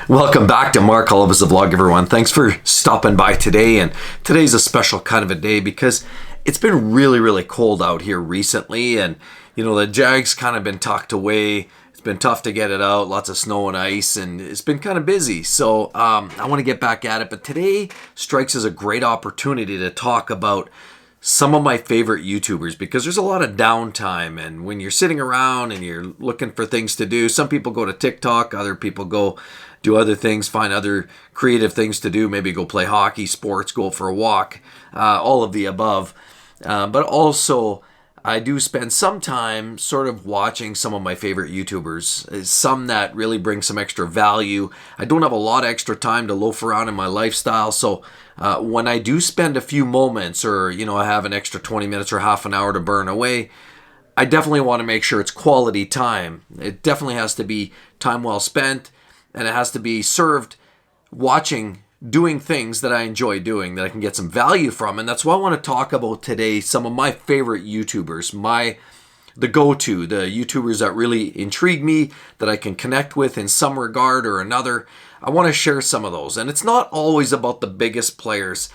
Welcome back to Mark Oliver's Vlog, everyone. Thanks for stopping by today. And today's a special kind of a day because it's been really cold out here recently. And, you know, the Jag's kind of been tucked away. It's been tough to get it out, lots of snow and ice, and it's been kind of busy. So I want to get back at it. But today strikes as a great opportunity to talk about some of my favorite YouTubers, because there's a lot of downtime, and when you're sitting around and you're looking for things to do, some people go to TikTok, other people go do other things, find other creative things to do, maybe go play hockey, sports, go for a walk, all of the above. But also, I do spend some time sort of watching some of my favorite YouTubers, some that really bring some extra value. I don't have a lot of extra time to loaf around in my lifestyle, so when I do spend a few moments, or, you know, I have an extra 20 minutes or half an hour to burn away, I definitely want to make sure it's quality time. It definitely has to be time well spent, and it has to be served watching, doing things that I enjoy doing, that I can get some value from. And that's why I want to talk about today some of my favorite YouTubers, the go-to, the YouTubers that really intrigue me, that I can connect with in some regard or another. I want to share some of those. And it's not always about the biggest players.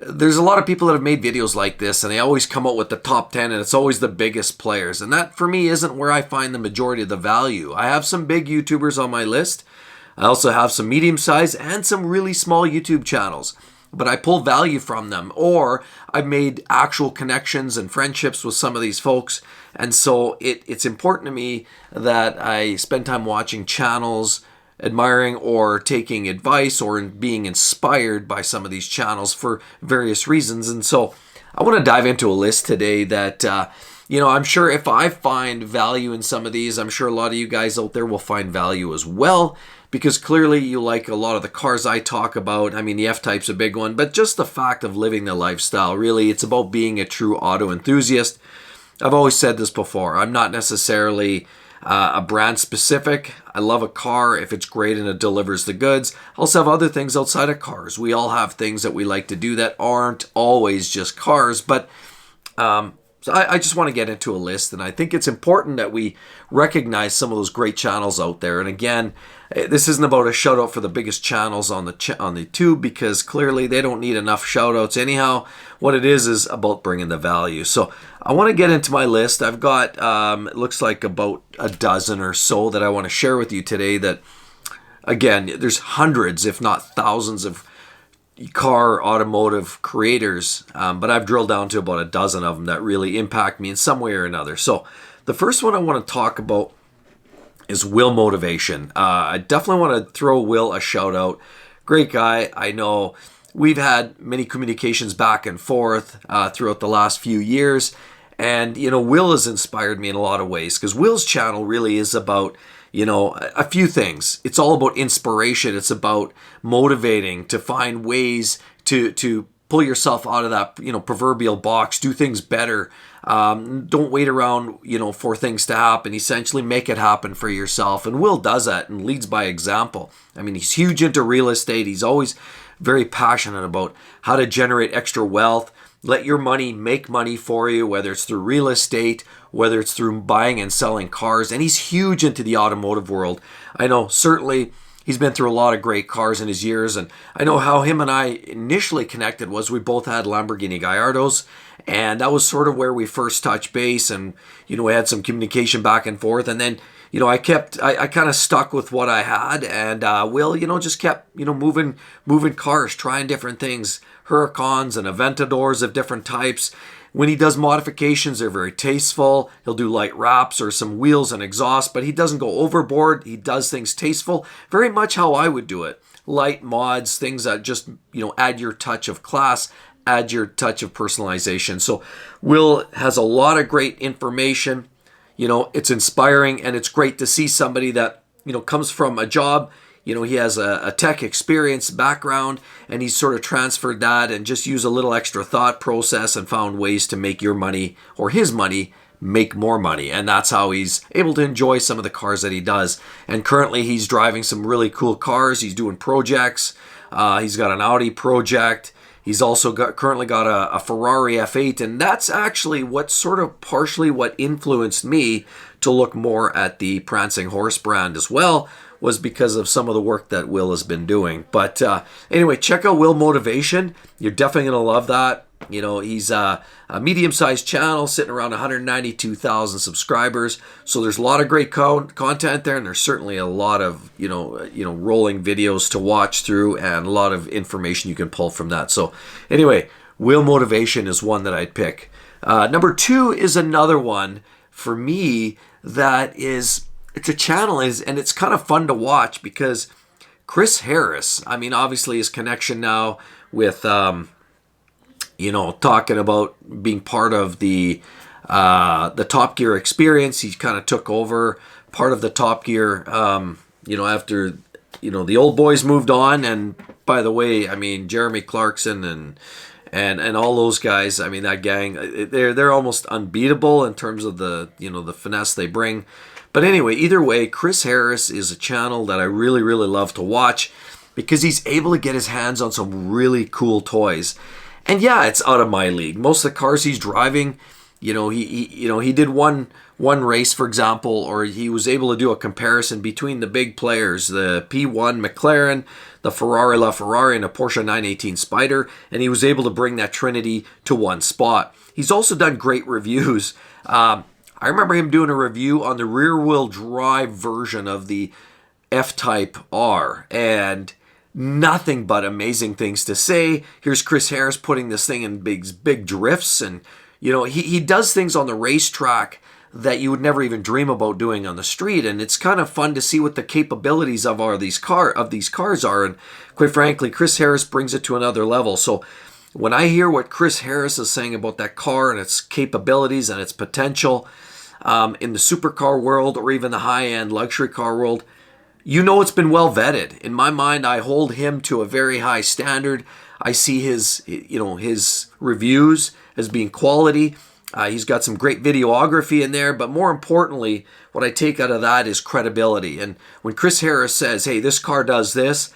There's a lot of people that have made videos like this, and they always come out with the top 10, and it's always the biggest players. And that, for me, isn't where I find the majority of the value. I have some big YouTubers on my list. I also have some medium-sized and some really small YouTube channels, but I pull value from them, or I've made actual connections and friendships with some of these folks. And so it's important to me that I spend time watching channels, admiring or taking advice, or being inspired by some of these channels for various reasons. And so I want to dive into a list today that, you know, I'm sure if I find value in some of these, I'm sure a lot of you guys out there will find value as well, because clearly you like a lot of the cars I talk about. I mean, the F-Type's a big one, but just the fact of living the lifestyle, really, it's about being a true auto enthusiast. I've always said this before. I'm not necessarily a brand specific. I love a car if it's great and it delivers the goods. I also have other things outside of cars. We all have things that we like to do that aren't always just cars, but so I just want to get into a list, and I think it's important that we recognize some of those great channels out there. And again, this isn't about a shout out for the biggest channels on the tube, because clearly they don't need enough shout outs anyhow. What it is about bringing the value. So I want to get into my list. I've got, it looks like about a dozen or so that I want to share with you today that, again, there's hundreds, if not thousands of car automotive creators, but I've drilled down to about a dozen of them that really impact me in some way or another. So the first one I want to talk about is Will Motivation. I definitely want to throw Will a shout out. Great guy. I know we've had many communications back and forth throughout the last few years, and you know, Will has inspired me in a lot of ways, because Will's channel really is about, you know, a few things. It's all about inspiration. It's about motivating to find ways to pull yourself out of that, you know, proverbial box, do things better. Don't wait around, you know, for things to happen. Essentially make it happen for yourself. And Will does that and leads by example. I mean, he's huge into real estate. He's always very passionate about how to generate extra wealth. Let your money make money for you, whether it's through real estate, whether it's through buying and selling cars. And he's huge into the automotive world. I know certainly he's been through a lot of great cars in his years. And I know how him and I initially connected was we both had Lamborghini Gallardos. And that was sort of where we first touched base. And, you know, we had some communication back and forth. And then, you know, I kind of stuck with what I had. And Will, you know, just kept, you know, moving cars, trying different things. Huracans and Aventadors of different types. When he does modifications, they're very tasteful. He'll do light wraps or some wheels and exhaust, but he doesn't go overboard. He does things tasteful, very much how I would do it. Light mods, things that just, you know, add your touch of class, add your touch of personalization. So Will has a lot of great information. You know, it's inspiring, and it's great to see somebody that, you know, comes from a job. You know, he has a tech experience background, and he's sort of transferred that and just used a little extra thought process and found ways to make your money, or his money, make more money. And that's how he's able to enjoy some of the cars that he does. And currently he's driving some really cool cars. He's doing projects. He's got an Audi project. He's also currently got a Ferrari F8, and that's actually what sort of partially what influenced me to look more at the Prancing Horse brand as well, was because of some of the work that Will has been doing. But anyway, check out Will Motivation. You're definitely going to love that. You know, he's a medium-sized channel sitting around 192,000 subscribers. So there's a lot of great content there, and there's certainly a lot of, rolling videos to watch through and a lot of information you can pull from that. So anyway, Will Motivation is one that I'd pick. Number 2 is another one for me that is, it's a channel and it's kind of fun to watch because Chris Harris, I mean, obviously his connection now with, talking about being part of the Top Gear experience. He kind of took over part of the Top Gear, after, the old boys moved on. And by the way, I mean, Jeremy Clarkson and all those guys, I mean, that gang, they're almost unbeatable in terms of the finesse they bring. But anyway, either way, Chris Harris is a channel that I really, really love to watch because he's able to get his hands on some really cool toys. And yeah, it's out of my league. Most of the cars he's driving, he did one race, for example, or he was able to do a comparison between the big players, the P1 McLaren, the Ferrari LaFerrari, and a Porsche 918 Spyder, and he was able to bring that trinity to one spot. He's also done great reviews. I remember him doing a review on the rear-wheel drive version of the F-Type R, and nothing but amazing things to say. Here's Chris Harris putting this thing in big drifts, and he does things on the racetrack that you would never even dream about doing on the street, and it's kind of fun to see what the capabilities of these cars are. And quite frankly, Chris Harris brings it to another level. So when I hear what Chris Harris is saying about that car and its capabilities and its potential in the supercar world or even the high-end luxury car world, it's been well vetted. In my mind, I hold him to a very high standard. I see his reviews as being quality. He's got some great videography in there, but more importantly, what I take out of that is credibility. And when Chris Harris says, hey, this car does this,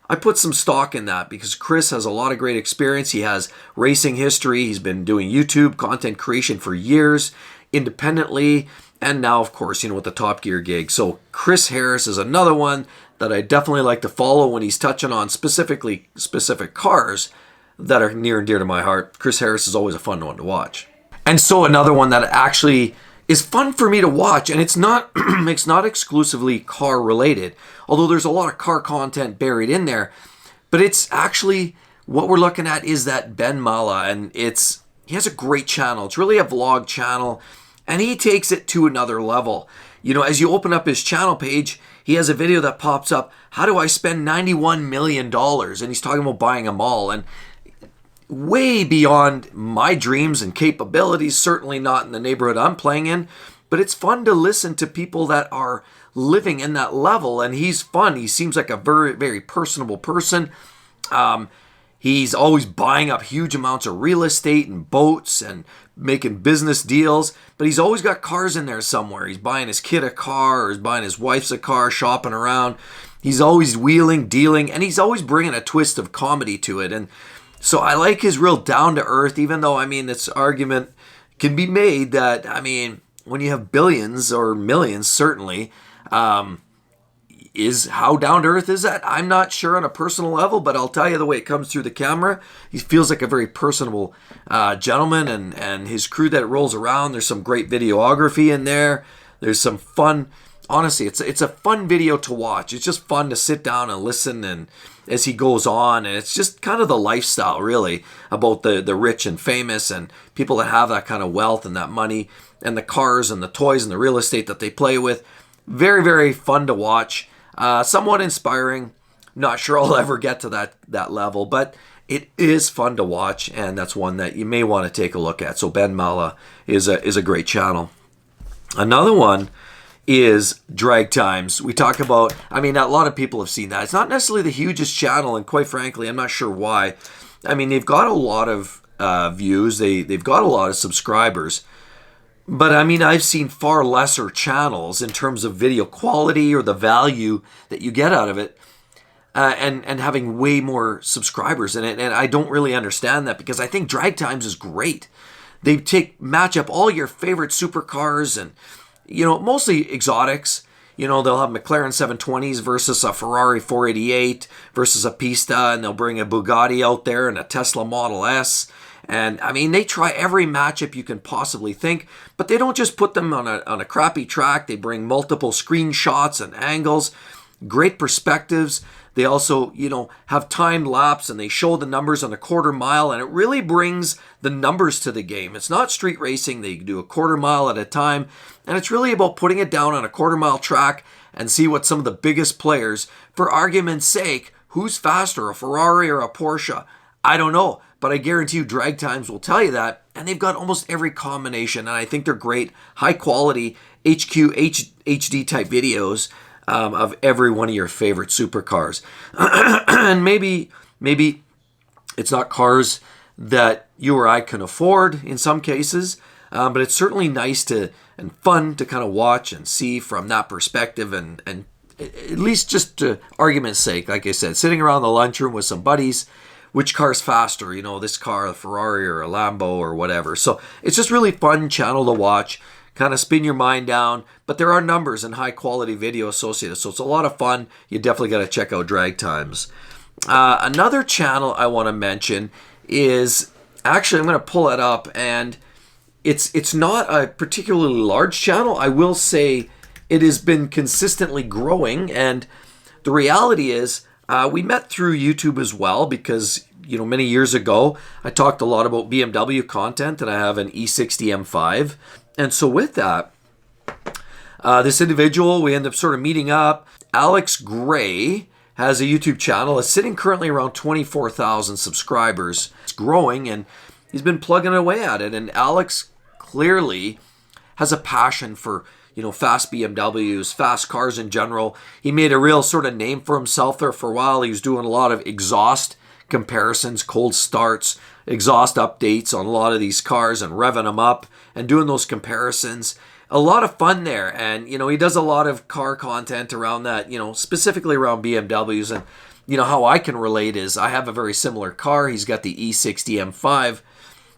I put some stock in that because Chris has a lot of great experience. He has racing history. He's been doing YouTube content creation for years, independently, and now, of course, with the Top Gear gig. So Chris Harris is another one that I definitely like to follow when he's touching on specific cars that are near and dear to my heart. Chris Harris is always a fun one to watch. And so another one that actually is fun for me to watch, and it's not it's not exclusively car related, although there's a lot of car content buried in there, but it's actually, what we're looking at is that Ben Mala, and he has a great channel. It's really a vlog channel, and he takes it to another level. As you open up his channel page, he has a video that pops up, how do I spend $91 million? And he's talking about buying a mall, and way beyond my dreams and capabilities, certainly not in the neighborhood I'm playing in, but it's fun to listen to people that are living in that level, and he's fun. He seems like a very, very personable person. He's always buying up huge amounts of real estate and boats and making business deals, but he's always got cars in there somewhere. He's buying his kid a car, or he's buying his wife's a car, shopping around. He's always wheeling, dealing, and he's always bringing a twist of comedy to it. And so I like his real down-to-earth, even though, this argument can be made that, when you have billions or millions, certainly, is how down-to-earth is that? I'm not sure on a personal level, but I'll tell you the way it comes through the camera, he feels like a very personable gentleman, and his crew that rolls around, there's some great videography in there. There's some fun, honestly, it's a fun video to watch. It's just fun to sit down and listen and as he goes on, and it's just kind of the lifestyle, really, about the rich and famous and people that have that kind of wealth and that money and the cars and the toys and the real estate that they play with. Very, very fun to watch. Somewhat inspiring. Not sure I'll ever get to that level, but it is fun to watch, and that's one that you may want to take a look at. So Ben Mala is a great channel. Another one is Drag Times. We talk about, a lot of people have seen that. It's not necessarily the hugest channel, and quite frankly, I'm not sure why. They've got a lot of views. They've got a lot of subscribers. But I've seen far lesser channels in terms of video quality or the value that you get out of it, and having way more subscribers in it. And I don't really understand that, because I think Drag Times is great. They match up all your favorite supercars and, mostly exotics. You know, they'll have McLaren 720s versus a Ferrari 488 versus a Pista, and they'll bring a Bugatti out there and a Tesla Model S. And I mean, they try every matchup you can possibly think, but they don't just put them on a crappy track. They bring multiple screenshots and angles, great perspectives. They also, you know, have time lapse, and they show the numbers on a quarter mile, and it really brings the numbers to the game. It's not street racing. They do a quarter mile at a time, and it's really about putting it down on a quarter mile track and see what some of the biggest players, for argument's sake, who's faster, a Ferrari or a Porsche? I don't know, but I guarantee you Drag Times will tell you that, and they've got almost every combination, and I think they're great, high quality HD type videos of every one of your favorite supercars. And maybe it's not cars that you or I can afford in some cases, but it's certainly nice and fun to kind of watch and see from that perspective, and at least just to argument's sake, like I said, sitting around the lunchroom with some buddies, which car's faster, you know, this car, a Ferrari or a Lambo or whatever. So it's just really fun channel to watch, kind of spin your mind down, but there are numbers and high quality video associated, so it's a lot of fun. You definitely got to check out Drag Times. Another channel I want to mention is, actually I'm going to pull it up, and it's not a particularly large channel. I will say it has been consistently growing, and the reality is we met through YouTube as well, because, you know, many years ago I talked a lot about BMW content, and I have an E60 M5. And so with that, this individual, we end up sort of meeting up. Alex Gray has a YouTube channel. It's sitting currently around 24,000 subscribers. It's growing, and he's been plugging away at it. And Alex clearly has a passion for, you know, fast BMWs, fast cars in general. He made a real sort of name for himself there for a while. He was doing a lot of exhaust comparisons, cold starts, exhaust updates on a lot of these cars, and revving them up and doing those comparisons. A lot of fun there. And, you know, he does a lot of car content around that, you know, specifically around BMWs. And, you know, how I can relate is I have a very similar car. He's got the E60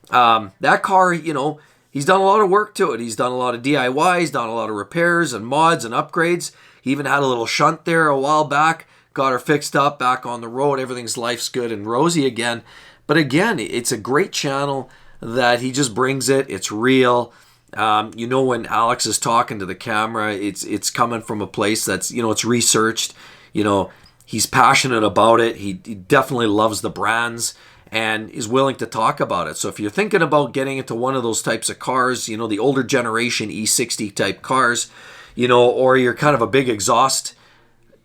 M5. That car, you know, he's done a lot of work to it. He's done a lot of DIY. He's done a lot of repairs and mods and upgrades. He even had a little shunt there a while back. Got her fixed up, back on the road. Everything's life's good and rosy again. But again, it's a great channel that he just brings it. It's real. You know, when Alex is talking to the camera, it's coming from a place that's, you know, it's researched. You know, he's passionate about it. He definitely loves the brands and is willing to talk about it. So if you're thinking about getting into one of those types of cars, you know, the older generation E60 type cars, you know, or you're kind of a big exhaust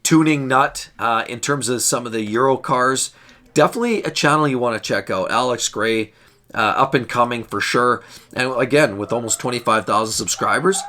tuning nut in terms of some of the Euro cars, definitely a channel you want to check out. Alex Gray, up and coming for sure. And again, with almost 25,000 subscribers,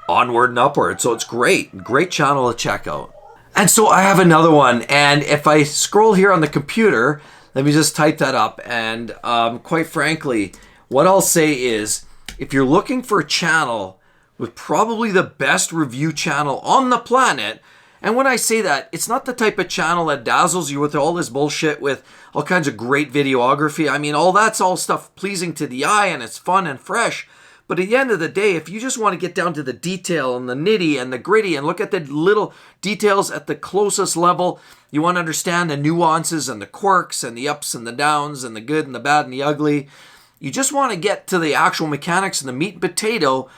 onward and upward. So it's great channel to check out. And so I have another one, and if I scroll here on the computer, let me just type that up. And quite frankly, what I'll say is, if you're looking for a channel with probably the best review channel on the planet, and when I say that, it's not the type of channel that dazzles you with all this bullshit with all kinds of great videography. I mean, all that's all stuff pleasing to the eye, and it's fun and fresh. But at the end of the day, if you just want to get down to the detail and the nitty and the gritty and look at the little details at the closest level, you want to understand the nuances and the quirks and the ups and the downs and the good and the bad and the ugly. You just want to get to the actual mechanics and the meat and potato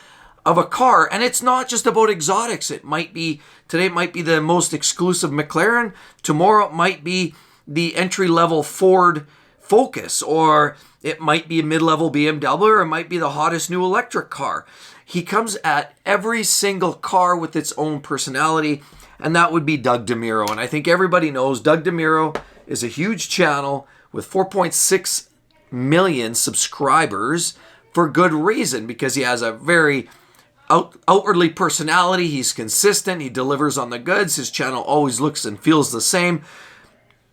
of a car. And it's not just about exotics. Today it might be the most exclusive McLaren. Tomorrow it might be the entry-level Ford Focus, or it might be a mid-level BMW, or it might be the hottest new electric car. He comes at every single car with its own personality, and that would be Doug Demiro. And I think everybody knows Doug Demiro is a huge channel with 4.6 million subscribers for good reason, because he has a very outwardly personality. He's consistent. He delivers on the goods. His channel always looks and feels the same.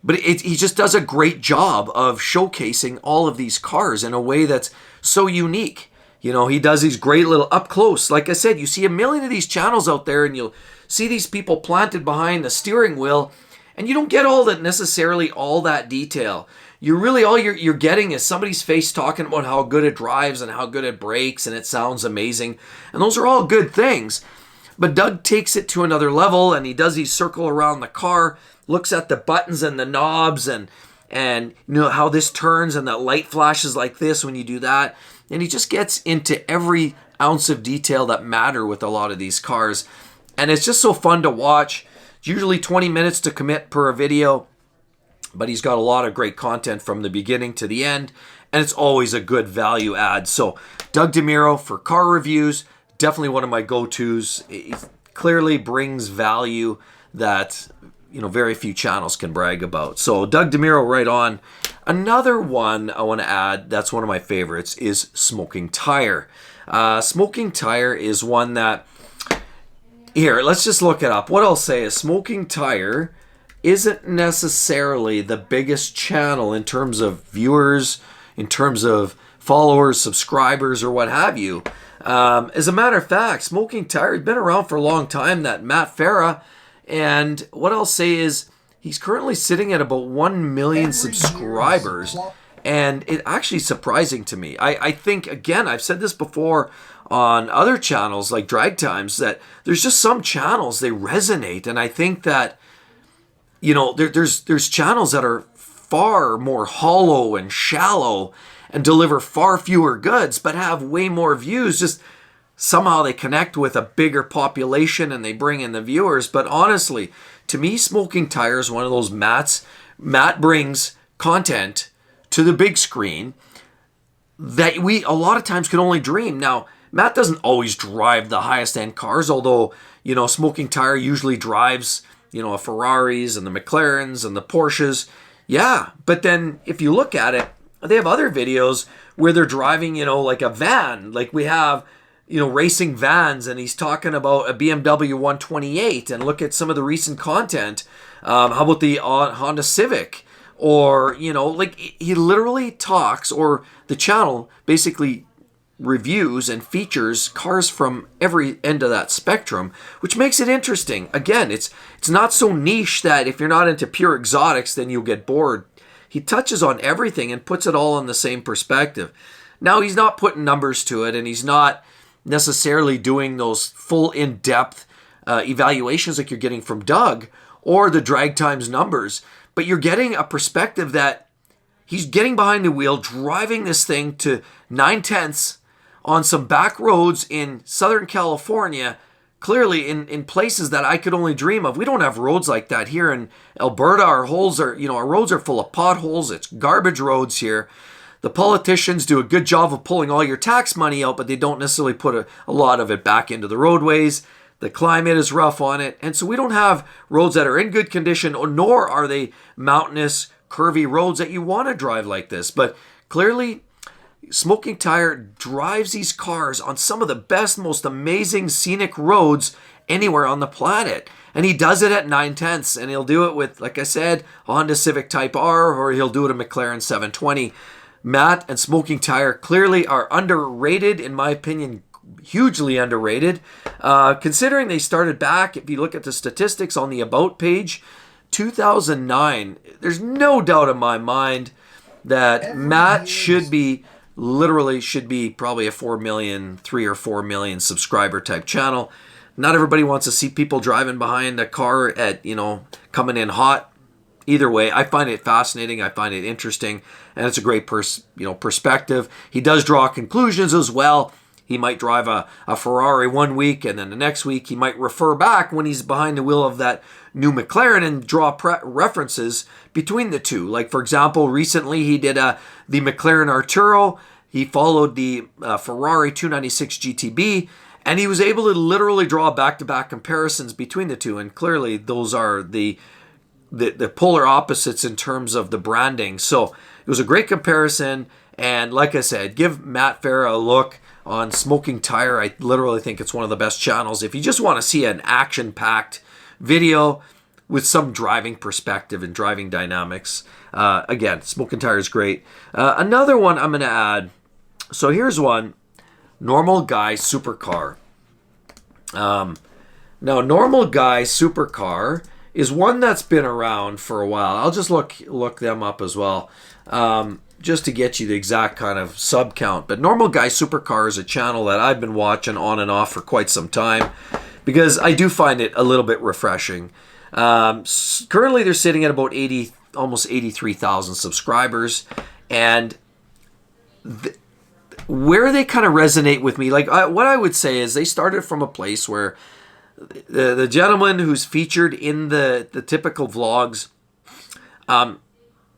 But he just does a great job of showcasing all of these cars in a way that's so unique. You know, he does these great little up close. Like I said, you see a million of these channels out there, and you'll see these people planted behind the steering wheel, and you don't get all that detail. All you're getting is somebody's face talking about how good it drives and how good it brakes and it sounds amazing. And those are all good things. But Doug takes it to another level, and he does these circle around the car, looks at the buttons and the knobs, and you know how this turns, and that light flashes like this when you do that. And he just gets into every ounce of detail that matter with a lot of these cars. And it's just so fun to watch. It's usually 20 minutes to commit per video, but he's got a lot of great content from the beginning to the end, and it's always a good value add. So Doug Demiro for car reviews, definitely one of my go-tos. He clearly brings value that, you know, very few channels can brag about. So Doug Demiro, right on. Another one I want to add that's one of my favorites is Smoking Tire. Smoking Tire is one that, here, let's just look it up. What I'll say is Smoking Tire isn't necessarily the biggest channel in terms of viewers, in terms of followers, subscribers, or what have you. As a matter of fact, Smoking Tire has been around for a long time, that Matt Farah, and what I'll say is he's currently sitting at about 1 million subscribers, and it actually surprising to me. I think, again, I've said this before on other channels like Drag Times, that there's just some channels, they resonate, and I think that, you know, there's channels that are far more hollow and shallow and deliver far fewer goods but have way more views. Just somehow they connect with a bigger population and they bring in the viewers. But honestly, to me, Smoking Tire is one of those Matt brings content to the big screen that we a lot of times can only dream. Now, Matt doesn't always drive the highest end cars, although, you know, Smoking Tire usually drives, you know, Ferraris and the McLarens and the Porsches. Yeah, but then if you look at it, they have other videos where they're driving, you know, like a van. Like we have, you know, racing vans, and he's talking about a BMW 128, and look at some of the recent content. How about the Honda Civic? Or, you know, like he literally talks, or the channel basically reviews and features cars from every end of that spectrum, which makes it interesting. Again, it's not so niche that if you're not into pure exotics, then you'll get bored. He touches on everything and puts it all in the same perspective. Now, he's not putting numbers to it, and he's not necessarily doing those full in-depth evaluations like you're getting from Doug or the Drag Times numbers, but you're getting a perspective that he's getting behind the wheel, driving this thing to 9/10 on some back roads in Southern California, clearly in places that I could only dream of. We don't have roads like that here in Alberta. Our roads are full of potholes. It's garbage roads here. The politicians do a good job of pulling all your tax money out, but they don't necessarily put a lot of it back into the roadways. The climate is rough on it. And so we don't have roads that are in good condition, nor are they mountainous, curvy roads that you want to drive like this. But clearly, Smoking Tire drives these cars on some of the best, most amazing scenic roads anywhere on the planet. And he does it at 9/10, and he'll do it with, like I said, a Honda Civic Type R, or he'll do it a McLaren 720. Matt and Smoking Tire clearly are underrated, in my opinion, hugely underrated. Considering they started back, if you look at the statistics on the About page, 2009, there's no doubt in my mind that Matt should be probably a 3 or 4 million subscriber type channel. Not everybody wants to see people driving behind a car at, you know, coming in hot. Either way, I find it fascinating. I find it interesting, and it's a great perspective. He does draw conclusions as well. He might drive a Ferrari one week, and then the next week he might refer back when he's behind the wheel of that new McLaren and draw references between the two. Like, for example, recently he did the McLaren Arturo. He followed the Ferrari 296 GTB, and he was able to literally draw back-to-back comparisons between the two. And clearly those are the polar opposites in terms of the branding. So it was a great comparison. And like I said, give Matt Farah a look on Smoking Tire. I literally think it's one of the best channels if you just want to see an action-packed video with some driving perspective and driving dynamics. Again, Smoking Tire is great. Another one I'm going to add. So here's one. Normal Guy Supercar. Now, Normal Guy Supercar is one that's been around for a while. I'll just look them up as well, just to get you the exact kind of sub count. But Normal Guy Supercar is a channel that I've been watching on and off for quite some time. because I do find it a little bit refreshing. Currently, they're sitting at about almost 83,000 subscribers, and where they kind of resonate with me, like what I would say is they started from a place where the gentleman who's featured in the typical vlogs,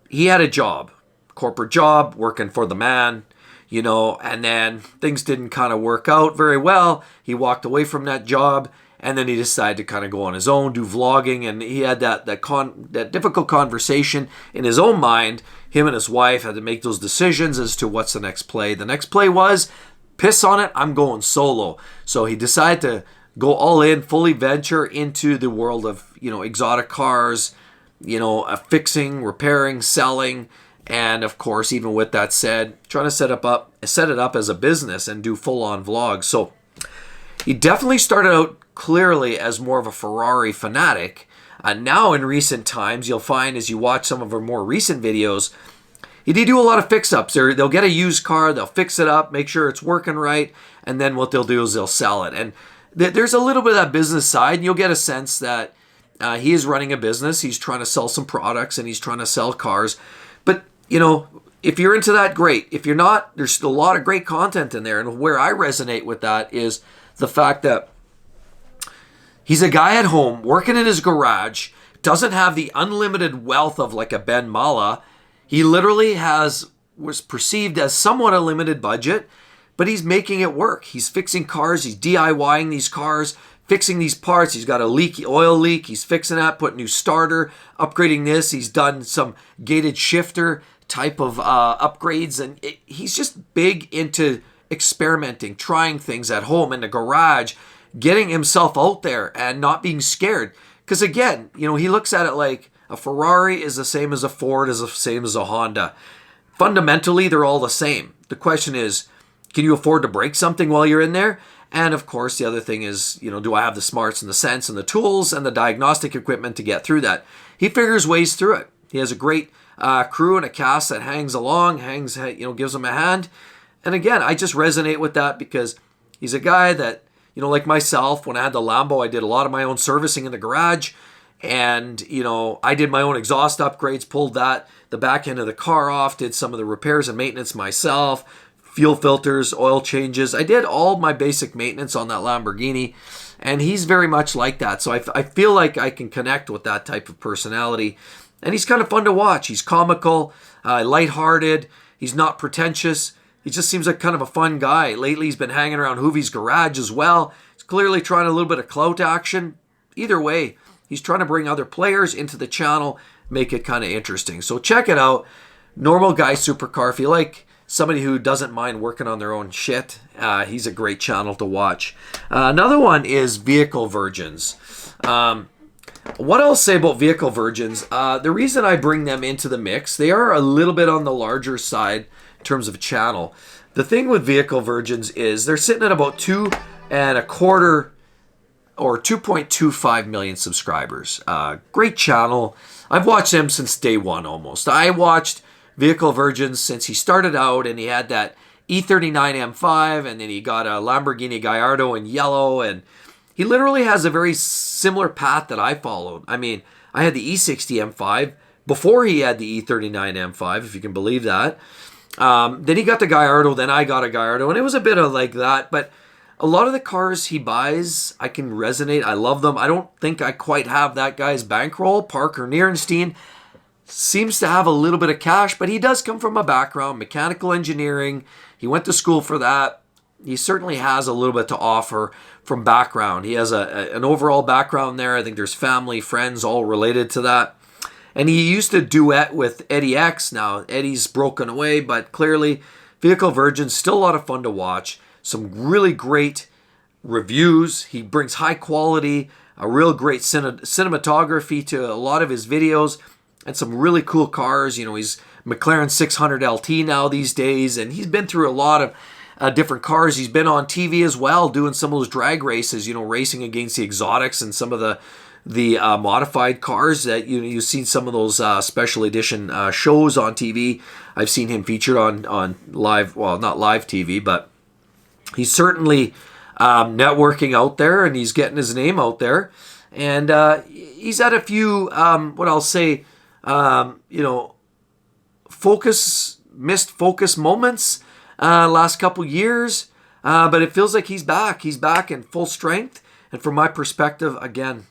he had a job, corporate job, working for the man, and then things didn't kind of work out very well. He walked away from that job, and then he decided to kind of go on his own, do vlogging, and he had that difficult conversation in his own mind. Him and his wife had to make those decisions as to what's the next play. The next play was, piss on it, I'm going solo. So he decided to go all in, fully venture into the world of, exotic cars, fixing, repairing, selling, and of course, even with that said, trying to set it up as a business and do full-on vlogs. So he definitely started out clearly as more of a Ferrari fanatic. Now in recent times, you'll find as you watch some of our more recent videos, he did do a lot of fix-ups. They'll get a used car, they'll fix it up, make sure it's working right, and then what they'll do is they'll sell it. And there's a little bit of that business side, and you'll get a sense that he is running a business. He's trying to sell some products, and he's trying to sell cars. But, if you're into that, great. If you're not, there's still a lot of great content in there. And where I resonate with that is the fact that he's a guy at home working in his garage, doesn't have the unlimited wealth of like a Ben Mala. He literally was perceived as somewhat a limited budget, but he's making it work. He's fixing cars, he's DIYing these cars, fixing these parts. He's got a oil leak, he's fixing that, putting new starter, upgrading this. He's done some gated shifter type of upgrades, and he's just big into experimenting, trying things at home in the garage, getting himself out there and not being scared. Because again, he looks at it like a Ferrari is the same as a Ford, is the same as a Honda. Fundamentally, they're all the same. The question is, can you afford to break something while you're in there? And of course, the other thing is, do I have the smarts and the sense and the tools and the diagnostic equipment to get through that? He figures ways through it. He has a great crew and a cast that hangs along, gives him a hand. And again, I just resonate with that because he's a guy that, like myself, when I had the Lambo, I did a lot of my own servicing in the garage. And, I did my own exhaust upgrades, pulled the back end of the car off, did some of the repairs and maintenance myself, fuel filters, oil changes. I did all my basic maintenance on that Lamborghini. And he's very much like that. So I feel like I can connect with that type of personality. And he's kind of fun to watch. He's comical, lighthearted. He's not pretentious. He just seems like kind of a fun guy. Lately, he's been hanging around Hoovie's garage as well. He's clearly trying a little bit of clout action. Either way, he's trying to bring other players into the channel, make it kind of interesting. So check it out. Normal Guy Supercar. If you like somebody who doesn't mind working on their own shit, he's a great channel to watch. Another one is Vehicle Virgins. What I'll say about Vehicle Virgins, the reason I bring them into the mix, they are a little bit on the larger side in terms of channel. The thing with Vehicle Virgins is they're sitting at about 2.25 or 2.25 million subscribers. Great channel. I've watched them since day one almost. I watched Vehicle Virgins since he started out, and he had that E39 M5, and then he got a Lamborghini Gallardo in yellow, and he literally has a very similar path that I followed. I mean, I had the E60 M5 before he had the E39 M5, if you can believe that. Then he got the Gallardo, then I got a Gallardo, and it was a bit of like that. But a lot of the cars he buys, I can resonate. I love them. I don't think I quite have that guy's bankroll. Parker Nierenstein seems to have a little bit of cash, but he does come from a background, mechanical engineering. He went to school for that. He certainly has a little bit to offer from background. He has an overall background there. I think there's family, friends, all related to that. And he used to duet with Eddie X. Now, Eddie's broken away, but clearly, Vehicle Virgins, still a lot of fun to watch. Some really great reviews. He brings high quality, a real great cinematography to a lot of his videos, and some really cool cars. He's McLaren 600 LT now these days, and he's been through a lot of different cars. He's been on TV as well, doing some of those drag races, racing against the exotics and some of the modified cars that you've seen some of those special edition shows on TV. I've seen him featured on live, well, not live TV, but he's certainly networking out there, and he's getting his name out there. And he's had a few, what I'll say, missed focus moments last couple years. But it feels like he's back. He's back in full strength. And from my perspective, again,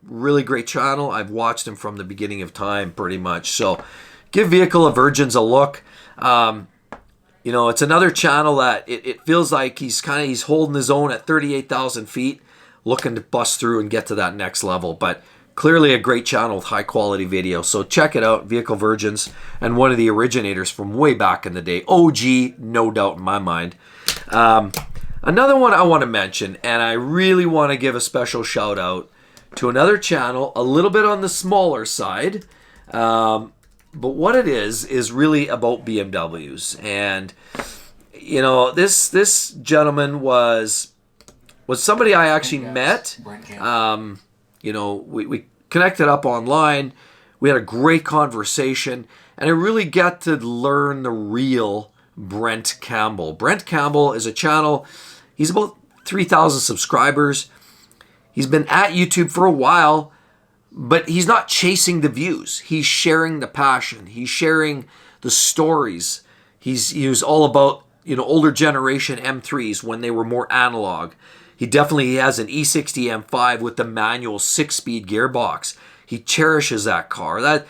really great channel. I've watched him from the beginning of time pretty much. So give Vehicle of Virgins a look. It's another channel that it feels like he's holding his own at 38,000 feet, looking to bust through and get to that next level. But clearly a great channel with high quality video. So check it out, Vehicle Virgins, and one of the originators from way back in the day. OG, no doubt in my mind. Another one I want to mention, and I really want to give a special shout out to another channel, a little bit on the smaller side. But what it is really about BMWs. And, this gentleman was somebody I actually met. Brent Campbell. We connected up online. We had a great conversation, and I really got to learn the real Brent Campbell. Brent Campbell is a channel. He's about 3,000 subscribers. He's been at YouTube for a while, but he's not chasing the views. He's sharing the passion. He's sharing the stories. He was all about, older generation M3s when they were more analog. He definitely has an E60 M5 with the manual 6-speed gearbox. He cherishes that car.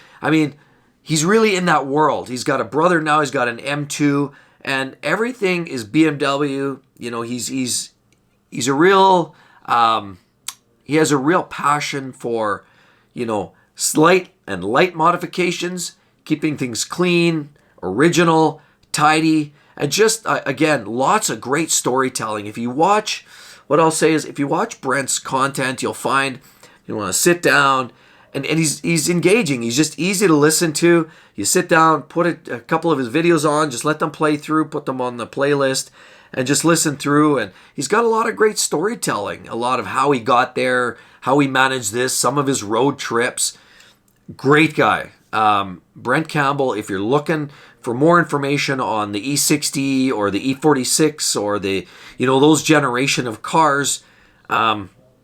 He's really in that world. He's got a brother now. He's got an M2, and everything is BMW. He's a real. He has a real passion for, slight and light modifications, keeping things clean, original, tidy, and just again, lots of great storytelling. If you watch, what I'll say is, if you watch Brent's content, you'll find you want to sit down. And he's engaging. He's just easy to listen to. You sit down, put a couple of his videos on, just let them play through, put them on the playlist, and just listen through. And he's got a lot of great storytelling, a lot of how he got there, how he managed this, some of his road trips. Great guy. Brent Campbell, if you're looking for more information on the E60 or the E46 or the, those generation of cars,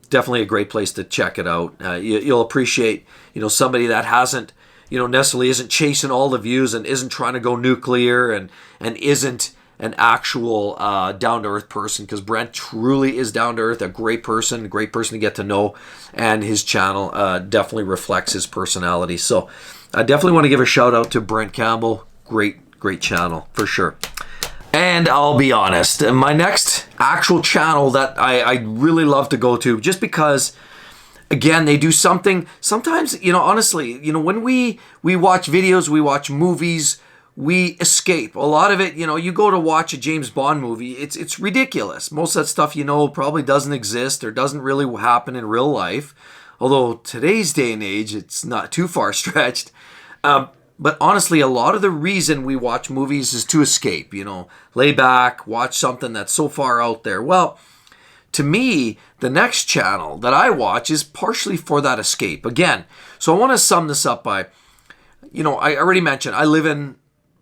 definitely a great place to check it out. You'll appreciate, somebody that hasn't, necessarily isn't chasing all the views and isn't trying to go nuclear and isn't an actual down-to-earth person, because Brent truly is down-to-earth, a great person to get to know, and his channel definitely reflects his personality. So I definitely want to give a shout-out to Brent Campbell. Great channel, for sure. And I'll be honest, my next actual channel that I really love to go to, just because, again, they do something, sometimes, honestly, when we watch videos, we watch movies, we escape. A lot of it, you go to watch a James Bond movie, it's ridiculous. Most of that stuff, probably doesn't exist or doesn't really happen in real life. Although today's day and age, it's not too far stretched. But honestly, a lot of the reason we watch movies is to escape, lay back, watch something that's so far out there. Well, to me, the next channel that I watch is partially for that escape. Again, so I want to sum this up by, I already mentioned, I live in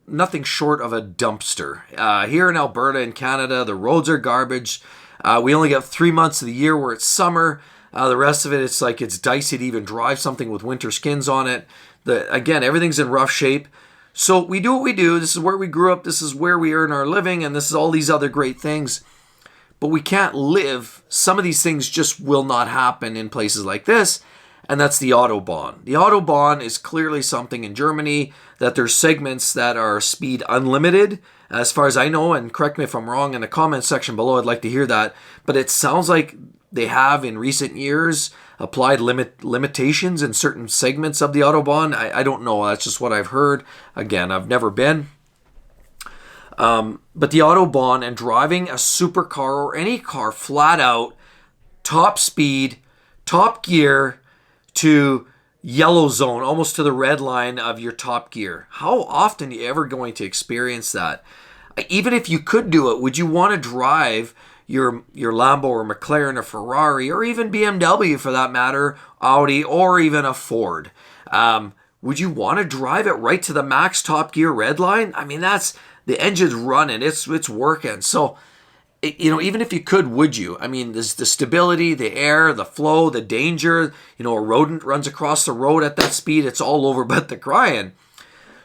nothing short of a dumpster. Here in Alberta, in Canada, the roads are garbage. We only get 3 months of the year where it's summer. The rest of it, it's dicey to even drive something with winter skins on it. Again, everything's in rough shape. So we do what we do. This is where we grew up. This is where we earn our living. And this is all these other great things. But we can't live. Some of these things just will not happen in places like this. And that's the Autobahn. The Autobahn is clearly something in Germany that there's segments that are speed unlimited, as far as I know. And correct me if I'm wrong in the comment section below. I'd like to hear that. But it sounds like they have in recent years applied limitations in certain segments of the Autobahn. I don't know. That's just what I've heard. Again, I've never been. But the Autobahn and driving a supercar or any car flat out, top speed, top gear to yellow zone, almost to the red line of your top gear. How often are you ever going to experience that? Even if you could do it, would you want to drive your Lambo or McLaren or Ferrari or even BMW for that matter, Audi or even a Ford? Would you want to drive it right to the max top gear red line? That's the engine's running, it's working. So even if you could, would you? I mean, there's the stability, the air, the flow, the danger. A rodent runs across the road at that speed, it's all over but the crying.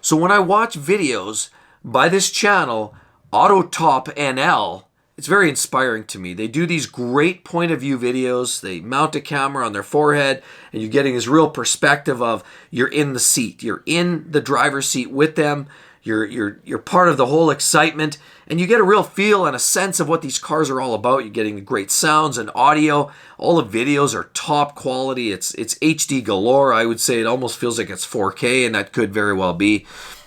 So when I watch videos by this channel, Autotop NL, it's very inspiring to me. They do these great point of view videos. They mount a camera on their forehead, and you're getting this real perspective of you're in the seat. You're in the driver's seat with them. You're part of the whole excitement, and you get a real feel and a sense of what these cars are all about. You're getting great sounds and audio. All the videos are top quality. It's HD galore. I would say it almost feels like it's 4K, and that could very well be.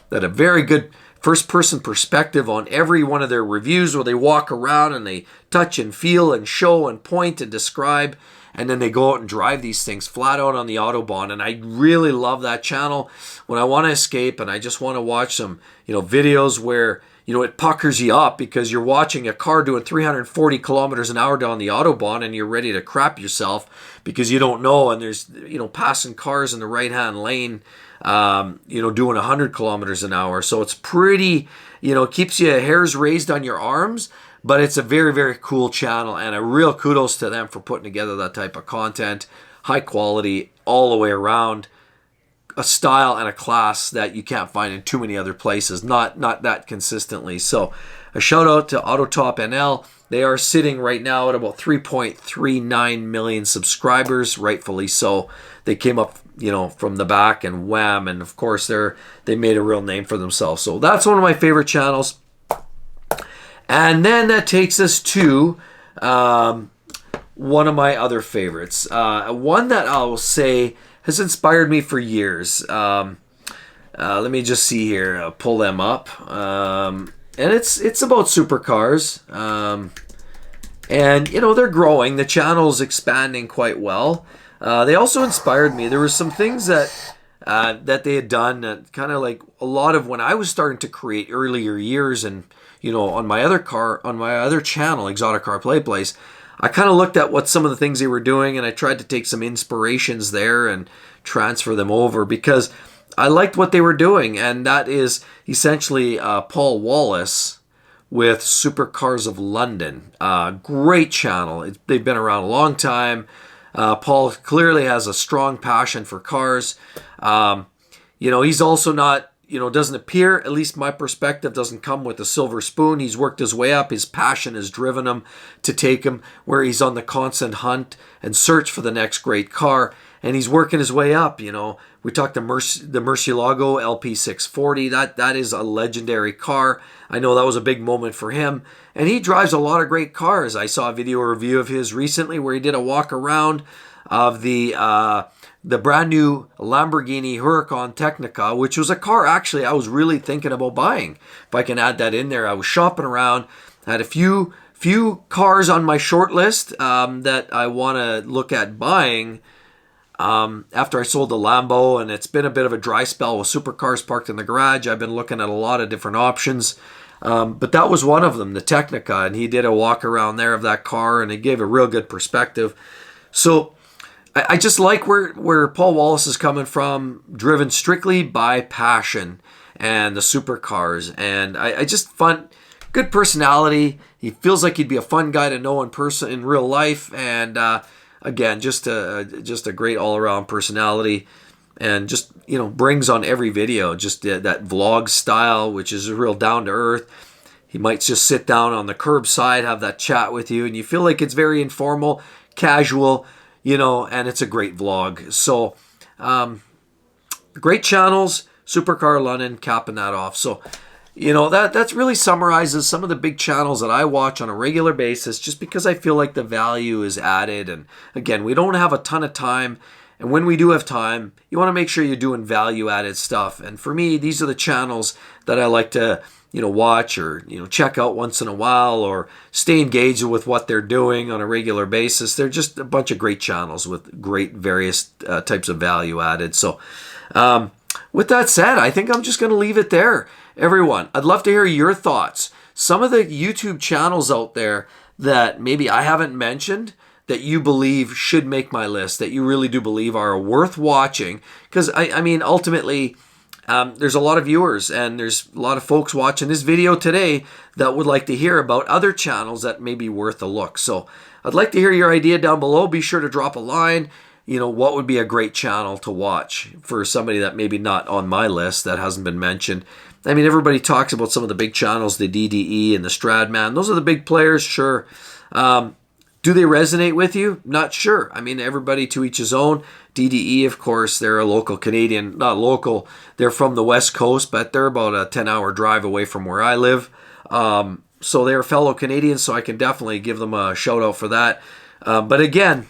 That a very good first-person perspective on every one of their reviews, where they walk around and they touch and feel and show and point and describe, and then they go out and drive these things flat out on the Autobahn. And I really love that channel when I want to escape and I just want to watch some, videos where, it puckers you up because you're watching a car doing 340 kilometers an hour down the Autobahn and you're ready to crap yourself because you don't know, and there's, passing cars in the right-hand lane, doing 100 kilometers an hour. So it's pretty, keeps you hairs raised on your arms. But it's a very, very cool channel, and a real kudos to them for putting together that type of content. High quality all the way around. A style and a class that you can't find in too many other places. Not that consistently. So a shout out to Autotop NL. They are sitting right now at about 3.39 million subscribers, rightfully so. They came up, from the back and wham, and of course they made a real name for themselves. So that's one of my favorite channels. And then that takes us to one of my other favorites. One that I will say has inspired me for years. Let me just see here. I'll pull them up. And it's about supercars. And, they're growing. The channel's expanding quite well. They also inspired me. There were some things that they had done, kind of like a lot of when I was starting to create earlier years, and on my other channel, Exotic Car Play Place, I kind of looked at what some of the things they were doing, and I tried to take some inspirations there and transfer them over because I liked what they were doing, and that is essentially Paul Wallace with Supercars of London. Great channel. They've been around a long time. Paul clearly has a strong passion for cars. He's also not, doesn't appear, at least my perspective, doesn't come with a silver spoon. He's worked his way up. His passion has driven him to take him where he's on the constant hunt and search for the next great car. And he's working his way up. We talked the Murcielago LP640. That is a legendary car. I know that was a big moment for him. And he drives a lot of great cars. I saw a video review of his recently where he did a walk around of the brand new Lamborghini Huracan Technica, which was a car actually I was really thinking about buying. If I can add that in there, I was shopping around, had a few cars on my short list that I want to look at buying after I sold the Lambo, and it's been a bit of a dry spell with supercars parked in the garage. I've been looking at a lot of different options, but that was one of them, the Technica, and he did a walk around there of that car, and it gave a real good perspective. So I just like where Paul Wallace is coming from, driven strictly by passion and the supercars. And I just good personality. He feels like he'd be a fun guy to know in person, in real life. And again, just a great all-around personality, and just brings on every video just that vlog style, which is real down to earth. He might just sit down on the curbside, have that chat with you, and you feel like it's very informal, casual. And it's a great vlog. So, great channels, Supercar London, capping that off. So, that really summarizes some of the big channels that I watch on a regular basis, just because I feel like the value is added. And again, we don't have a ton of time. And when we do have time, you want to make sure you're doing value added stuff. And for me, these are the channels that I like to watch or, check out once in a while, or stay engaged with what they're doing on a regular basis. They're just a bunch of great channels with great various types of value added. So with that said, I think I'm just going to leave it there. Everyone, I'd love to hear your thoughts. Some of the YouTube channels out there that maybe I haven't mentioned that you believe should make my list, that you really do believe are worth watching. Because, I mean, ultimately, there's a lot of viewers and there's a lot of folks watching this video today that would like to hear about other channels that may be worth a look. So I'd like to hear your idea down below. Be sure to drop a line. What would be a great channel to watch for somebody that maybe not on my list that hasn't been mentioned. I mean, everybody talks about some of the big channels, the DDE and the Stradman. Those are the big players, sure. Do they resonate with you? Not sure. I mean, everybody to each his own. DDE, of course, they're a local Canadian, not local. They're from the West Coast, but they're about a 10-hour drive away from where I live. So they're fellow Canadians, so I can definitely give them a shout out for that. But again,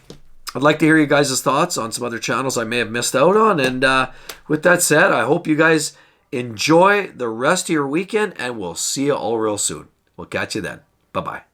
I'd like to hear you guys' thoughts on some other channels I may have missed out on. And with that said, I hope you guys enjoy the rest of your weekend, and we'll see you all real soon. We'll catch you then. Bye-bye.